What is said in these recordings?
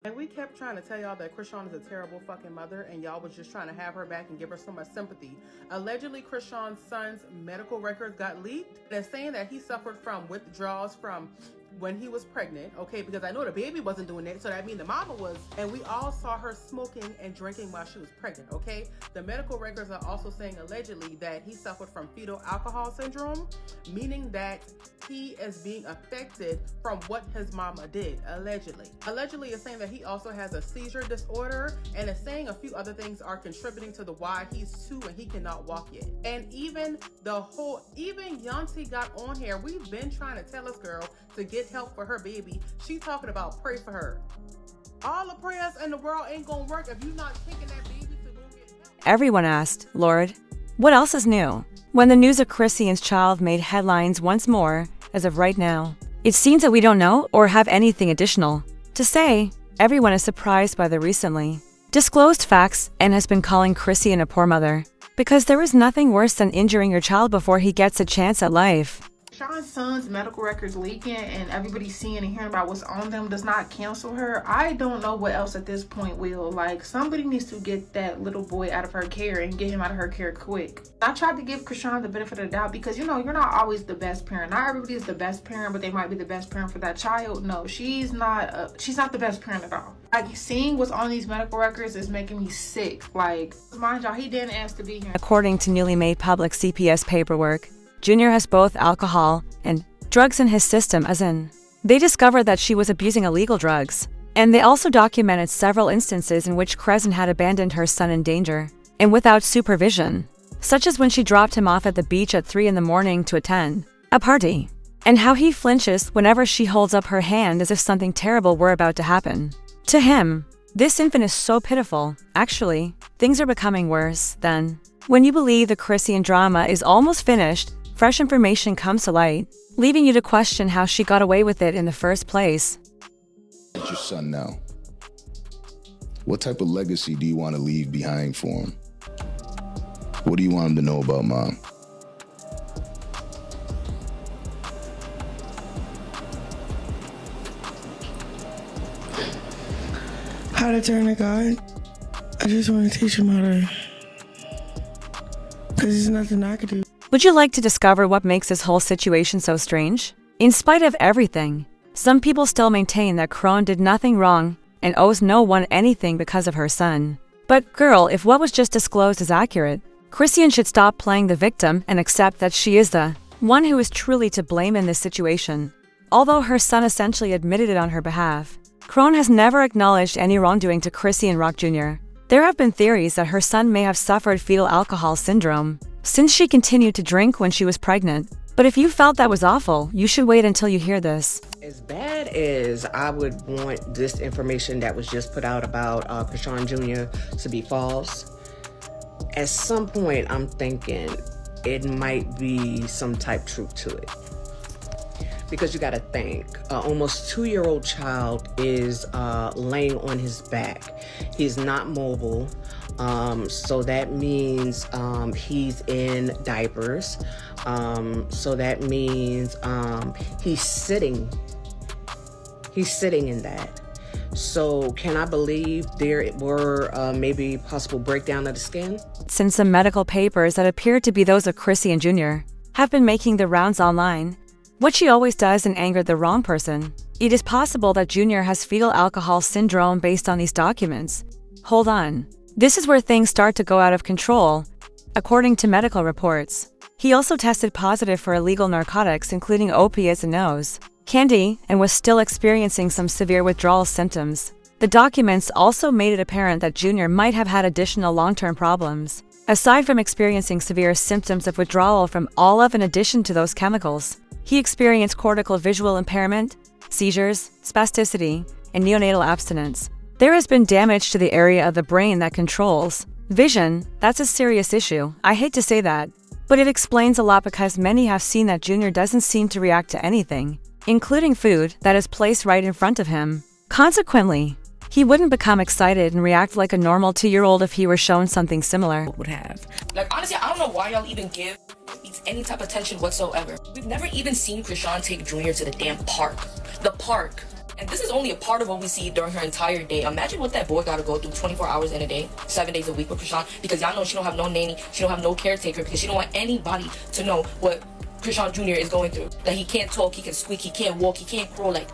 And we kept trying to tell y'all that Chrisean is a terrible fucking mother, and y'all was just trying to have her back and give her so much sympathy. Allegedly, Chrisean's son's medical records got leaked. They're saying that he suffered from withdrawals from when he was pregnant, okay, because I know the baby wasn't doing it, so that means the mama was, and we all saw her smoking and drinking while she was pregnant, okay? The medical records are also saying allegedly that he suffered from fetal alcohol syndrome, meaning that he is being affected from what his mama did, allegedly. Allegedly is saying that he also has a seizure disorder, and it's saying a few other things are contributing to the why he's 2 and he cannot walk yet. And even Yanti got on here. We've been trying to tell this girl to get help for her baby. She talking about pray for her. All the prayers in the world ain't gonna work if you're not taking that baby to go get help. Everyone asked, Lord, what else is new? When the news of Chrisean's child made headlines once more, as of right now, it seems that we don't know or have anything additional to say. Everyone is surprised by the recently disclosed facts and has been calling Chrisean a poor mother, because there is nothing worse than injuring your child before he gets a chance at life. Sean's son's medical records leaking and everybody seeing and hearing about what's on them does not cancel her. I don't know what else at this point will. Like, somebody needs to get that little boy out of her care and get him out of her care quick. I tried to give Chrisean the benefit of the doubt because, you know, you're not always the best parent. Not everybody is the best parent, but they might be the best parent for that child. No, she's not the best parent at all. Like, seeing what's on these medical records is making me sick. Like, mind y'all, he didn't ask to be here. According to newly made public CPS paperwork, Junior has both alcohol and drugs in his system, as in, they discovered that she was abusing illegal drugs. And they also documented several instances in which Chrisean had abandoned her son in danger and without supervision, such as when she dropped him off at the beach at 3 in the morning to attend a party, and how he flinches whenever she holds up her hand as if something terrible were about to happen. To him, this infant is so pitiful. Actually, things are becoming worse. Then, when you believe the Chrisean drama is almost finished, fresh information comes to light, leaving you to question how she got away with it in the first place. Your son now. What type of legacy do you want to leave behind for him? What do you want him to know about mom? How to turn to God. I just want to teach him how to, because there's nothing I could do. Would you like to discover what makes this whole situation so strange? In spite of everything, some people still maintain that Chrisean did nothing wrong and owes no one anything because of her son. But girl, if what was just disclosed is accurate, Chrisean should stop playing the victim and accept that she is the one who is truly to blame in this situation. Although her son essentially admitted it on her behalf, Chrisean has never acknowledged any wrongdoing to Chrisean Rock Jr. There have been theories that her son may have suffered fetal alcohol syndrome, since she continued to drink when she was pregnant. But if you felt that was awful, you should wait until you hear this. As bad as I would want this information that was just put out about Chrisean Jr. to be false, at some point I'm thinking it might be some type truth to it. Because you gotta think, almost 2-year-old child is laying on his back. He's not mobile. So that means he's in diapers. So that means he's sitting. He's sitting in that. So can I believe there were maybe possible breakdown of the skin? Since some medical papers that appear to be those of Chrisean Jr. have been making the rounds online, what she always does and angered the wrong person. It is possible that Junior has fetal alcohol syndrome based on these documents. Hold on. This is where things start to go out of control. According to medical reports, he also tested positive for illegal narcotics including opiates and candy, and was still experiencing some severe withdrawal symptoms. The documents also made it apparent that Junior might have had additional long-term problems, aside from experiencing severe symptoms of withdrawal from all of in addition to those chemicals. He experienced cortical visual impairment, seizures, spasticity, and neonatal abstinence. There has been damage to the area of the brain that controls vision. That's a serious issue. I hate to say that, but it explains a lot because many have seen that Junior doesn't seem to react to anything, including food, that is placed right in front of him. Consequently, he wouldn't become excited and react like a normal 2-year-old if he were shown something similar. Would have. Like, honestly, I don't know why y'all even give any type of attention whatsoever. We've never even seen Chrisean take Junior to the damn park. The park. And this is only a part of what we see during her entire day. Imagine what that boy got to go through 24 hours in a day, 7 days a week with Chrisean, because y'all know she don't have no nanny, she don't have no caretaker, because she don't want anybody to know what Chrisean Jr. is going through. That he can't talk, he can squeak, he can't walk, he can't crawl. Like,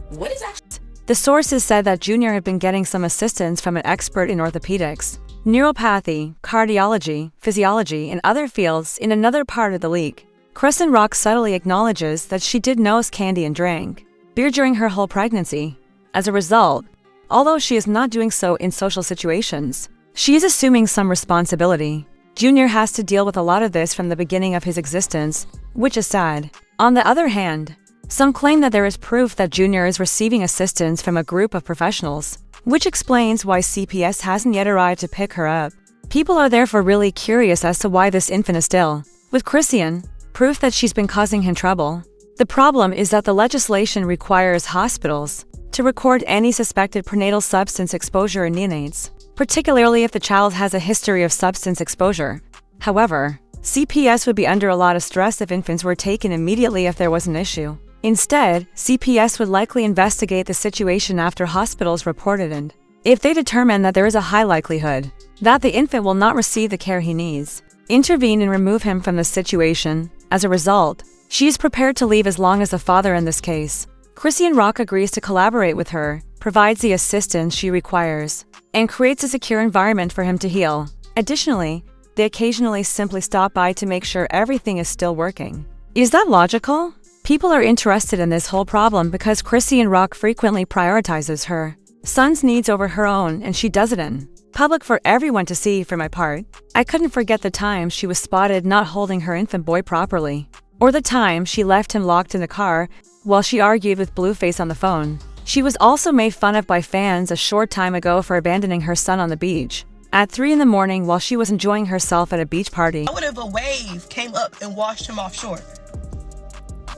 what is that? The sources said that Junior had been getting some assistance from an expert in orthopedics, neuropathy, cardiology, physiology, and other fields in another part of the league. Chrisean Rock subtly acknowledges that she did nose candy and drank beer during her whole pregnancy. As a result, although she is not doing so in social situations, she is assuming some responsibility. Junior has to deal with a lot of this from the beginning of his existence, which is sad. On the other hand, some claim that there is proof that Junior is receiving assistance from a group of professionals, which explains why CPS hasn't yet arrived to pick her up. People are therefore really curious as to why this infant is still with Chrisean, proof that she's been causing him trouble. The problem is that the legislation requires hospitals to record any suspected prenatal substance exposure in neonates, particularly if the child has a history of substance exposure. However, CPS would be under a lot of stress if infants were taken immediately if there was an issue. Instead, CPS would likely investigate the situation after hospitals report it, and if they determine that there is a high likelihood that the infant will not receive the care he needs, intervene and remove him from the situation. As a result, she is prepared to leave as long as the father in this case. Chrisean Rock agrees to collaborate with her, provides the assistance she requires, and creates a secure environment for him to heal. Additionally, they occasionally simply stop by to make sure everything is still working. Is that logical? People are interested in this whole problem because Chrisean Rock frequently prioritizes her son's needs over her own, and she does it in public for everyone to see. For my part, I couldn't forget the time she was spotted not holding her infant boy properly, or the time she left him locked in the car while she argued with Blueface on the phone. She was also made fun of by fans a short time ago for abandoning her son on the beach at 3 in the morning while she was enjoying herself at a beach party. What if a wave came up and washed him offshore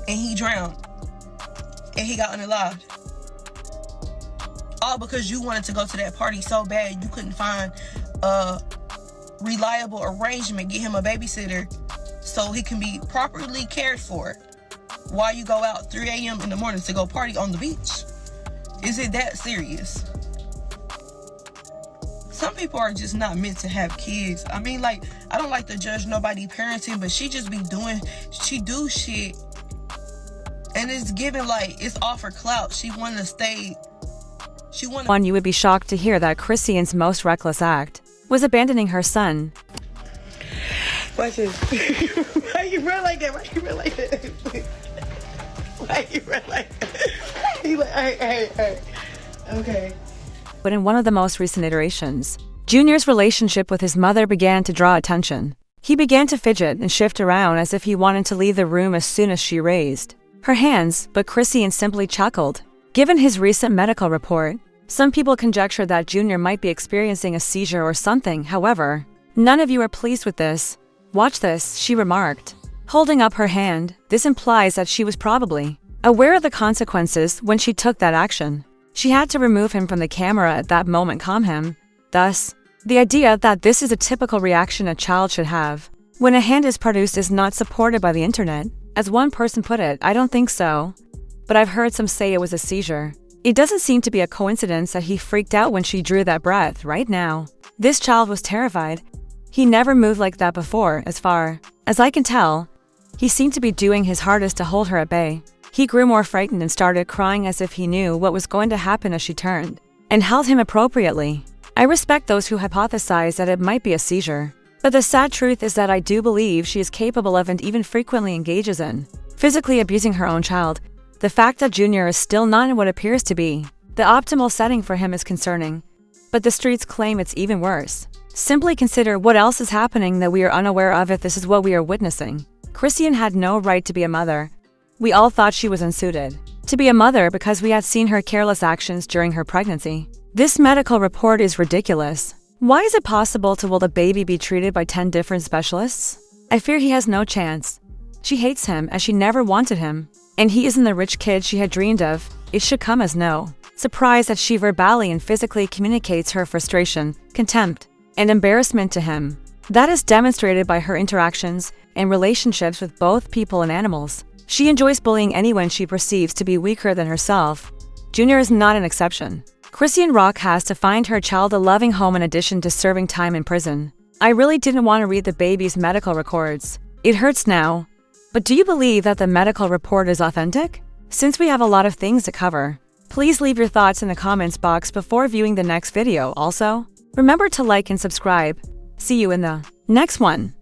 and he drowned and he got unalived? All because you wanted to go to that party so bad you couldn't find a reliable arrangement, get him a babysitter so he can be properly cared for while you go out 3 a.m. in the morning to go party on the beach. Is it that serious? Some people are just not meant to have kids. I mean, like, I don't like to judge nobody parenting, but she just be doing, she do shit and it's given like it's all for clout. She wanted to stay. You would be shocked to hear that Chrisean's most reckless act was abandoning her son. Watch this. Why you run like that? Why you run like that? Why you run like that? He like, hey. Okay. But in one of the most recent iterations, Junior's relationship with his mother began to draw attention. He began to fidget and shift around as if he wanted to leave the room as soon as she raised her hands, but Chrisean simply chuckled. Given his recent medical report, some people conjecture that Junior might be experiencing a seizure or something. However, none of you are pleased with this. Watch this, she remarked, holding up her hand. This implies that she was probably aware of the consequences when she took that action. She had to remove him from the camera at that moment, calm him. Thus, the idea that this is a typical reaction a child should have when a hand is produced is not supported by the internet. As one person put it, I don't think so, but I've heard some say it was a seizure. It doesn't seem to be a coincidence that he freaked out when she drew that breath. Right now, this child was terrified. He never moved like that before. As far as I can tell, he seemed to be doing his hardest to hold her at bay. He grew more frightened and started crying as if he knew what was going to happen as she turned and held him appropriately. I respect those who hypothesize that it might be a seizure, but the sad truth is that I do believe she is capable of and even frequently engages in physically abusing her own child. The fact that Junior is still not in what appears to be the optimal setting for him is concerning, but the streets claim it's even worse. Simply consider what else is happening that we are unaware of if this is what we are witnessing. Chrisean had no right to be a mother. We all thought she was unsuited to be a mother because we had seen her careless actions during her pregnancy. This medical report is ridiculous. Why is it possible to will the baby be treated by 10 different specialists? I fear he has no chance. She hates him as she never wanted him, and he isn't the rich kid she had dreamed of. It should come as no surprise that she verbally and physically communicates her frustration, contempt, and embarrassment to him. That is demonstrated by her interactions and relationships with both people and animals. She enjoys bullying anyone she perceives to be weaker than herself. Junior is not an exception. Chrisean Rock has to find her child a loving home in addition to serving time in prison. I really didn't want to read the baby's medical records. It hurts now. But do you believe that the medical report is authentic? Since we have a lot of things to cover, please leave your thoughts in the comments box before viewing the next video. Also, remember to like and subscribe. See you in the next one.